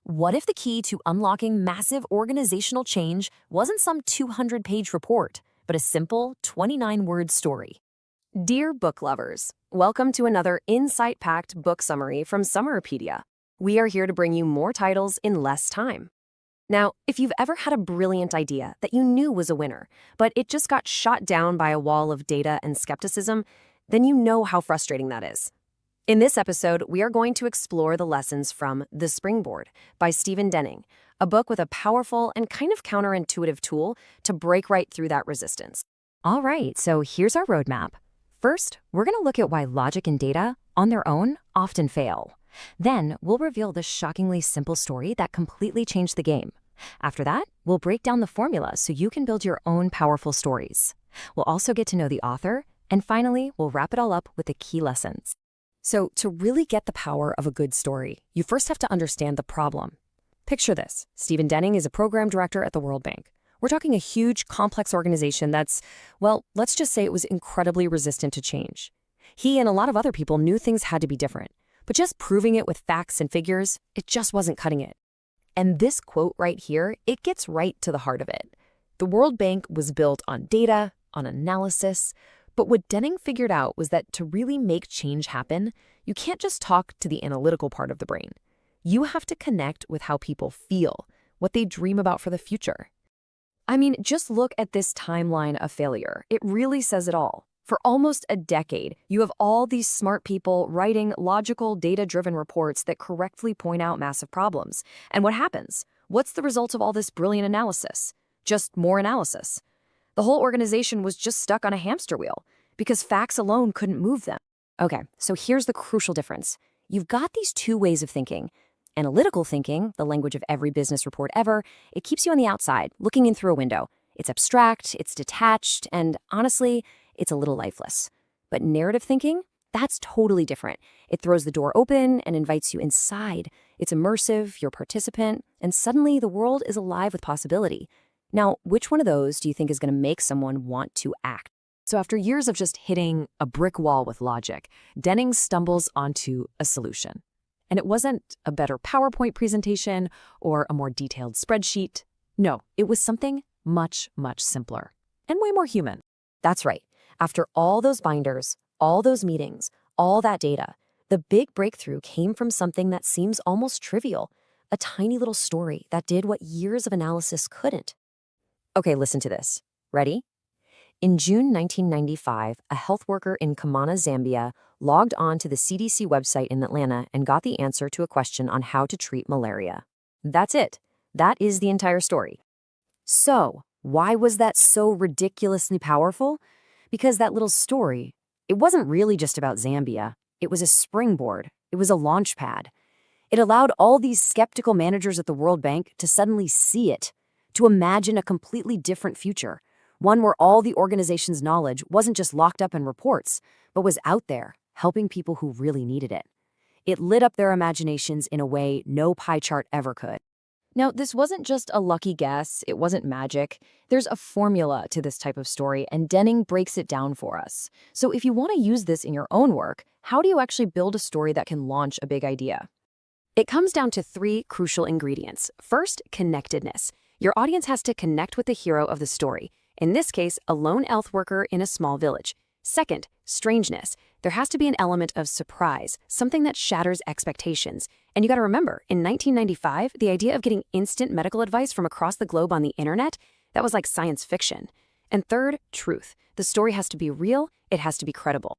What if the key to unlocking massive organizational change wasn't some 200-page report, but a simple 29-word story? Dear book lovers, welcome to another insight-packed book summary from Summaropedia. We are here to bring you more titles in less time. Now, if you've ever had a brilliant idea that you knew was a winner, but it just got shot down by a wall of data and skepticism, then you know how frustrating that is. In this episode, we are going to explore the lessons from The Springboard by Stephen Denning, a book with a powerful and kind of counterintuitive tool to break right through that resistance. All right, so here's our roadmap. First, we're going to look at why logic and data, on their own, often fail. Then, we'll reveal the shockingly simple story that completely changed the game. After that, we'll break down the formula so you can build your own powerful stories. We'll also get to know the author, and finally, we'll wrap it all up with the key lessons. So, to really get the power of a good story, you first have to understand the problem. Picture this. Stephen Denning is a program director at the World Bank. We're talking a huge, complex organization that's, well, let's just say it was incredibly resistant to change. He and a lot of other people knew things had to be different, but just proving it with facts and figures, it just wasn't cutting it. And this quote right here, it gets right to the heart of it. The World Bank was built on data, on analysis, but what Denning figured out was that to really make change happen, you can't just talk to the analytical part of the brain. You have to connect with how people feel, what they dream about for the future. I mean, just look at this timeline of failure. It really says it all. For almost a decade, you have all these smart people writing logical, data-driven reports that correctly point out massive problems. And what happens? What's the result of all this brilliant analysis? Just more analysis. The whole organization was just stuck on a hamster wheel because facts alone couldn't move them. Okay, so here's the crucial difference. You've got these two ways of thinking. Analytical thinking, the language of every business report ever, it keeps you on the outside, looking in through a window. It's abstract, it's detached, and honestly, it's a little lifeless. But narrative thinking, that's totally different. It throws the door open and invites you inside. It's immersive, you're a participant, and suddenly the world is alive with possibility. Now, which one of those do you think is going to make someone want to act? So after years of just hitting a brick wall with logic, Denning stumbles onto a solution. And it wasn't a better PowerPoint presentation or a more detailed spreadsheet. No, it was something much, much simpler and way more human. That's right. After all those binders, all those meetings, all that data, the big breakthrough came from something that seems almost trivial, a tiny little story that did what years of analysis couldn't. Okay, listen to this. Ready? In June 1995, a health worker in Kamana, Zambia, logged on to the CDC website in Atlanta and got the answer to a question on how to treat malaria. That's it. That is the entire story. So, why was that so ridiculously powerful? Because that little story, it wasn't really just about Zambia. It was a springboard. It was a launch pad. It allowed all these skeptical managers at the World Bank to suddenly see it, to imagine a completely different future, one where all the organization's knowledge wasn't just locked up in reports, but was out there, helping people who really needed it. It lit up their imaginations in a way no pie chart ever could. Now, this wasn't just a lucky guess, it wasn't magic. There's a formula to this type of story, and Denning breaks it down for us. So if you want to use this in your own work, how do you actually build a story that can launch a big idea? It comes down to three crucial ingredients. First, connectedness. Your audience has to connect with the hero of the story. In this case, a lone health worker in a small village. Second, strangeness. There has to be an element of surprise, something that shatters expectations. And you got to remember, in 1995, the idea of getting instant medical advice from across the globe on the internet, that was like science fiction. And third, truth. The story has to be real, it has to be credible.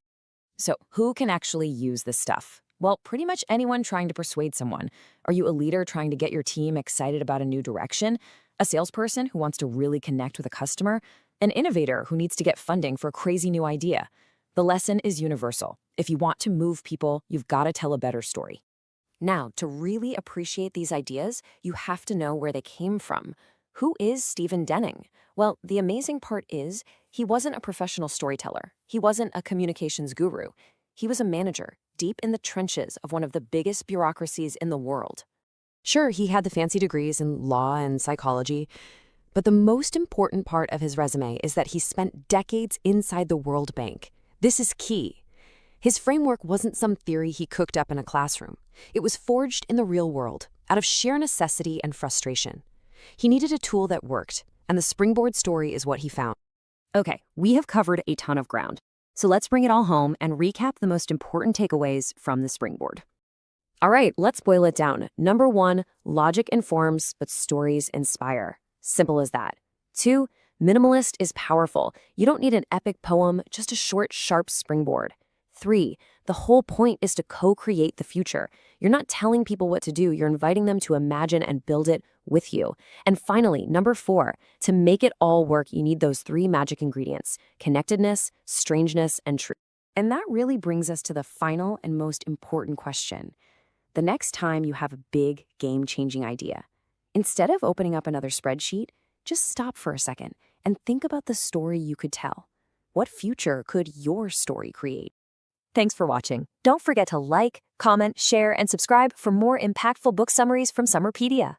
So, who can actually use this stuff? Well, pretty much anyone trying to persuade someone. Are you a leader trying to get your team excited about a new direction? A salesperson who wants to really connect with a customer? An innovator who needs to get funding for a crazy new idea? The lesson is universal. If you want to move people, you've got to tell a better story. Now, to really appreciate these ideas, you have to know where they came from. Who is Stephen Denning? Well, the amazing part is, he wasn't a professional storyteller. He wasn't a communications guru. He was a manager, deep in the trenches of one of the biggest bureaucracies in the world. Sure, he had the fancy degrees in law and psychology, but the most important part of his resume is that he spent decades inside the World Bank. This is key. His framework wasn't some theory he cooked up in a classroom. It was forged in the real world, out of sheer necessity and frustration. He needed a tool that worked, and the Springboard story is what he found. Okay, we have covered a ton of ground, so let's bring it all home and recap the most important takeaways from the Springboard. All right, let's boil it down. Number 1, logic informs, but stories inspire. Simple as that. 2, minimalist is powerful. You don't need an epic poem, just a short, sharp springboard. 3, the whole point is to co-create the future. You're not telling people what to do, you're inviting them to imagine and build it with you. And finally, number 4, to make it all work, you need those 3 magic ingredients: connectedness, strangeness, and truth. And that really brings us to the final and most important question. The next time you have a big, game-changing idea, instead of opening up another spreadsheet, just stop for a second and think about the story you could tell. What future could your story create? Thanks for watching. Don't forget to like, comment, share, and subscribe for more impactful book summaries from Summerpedia.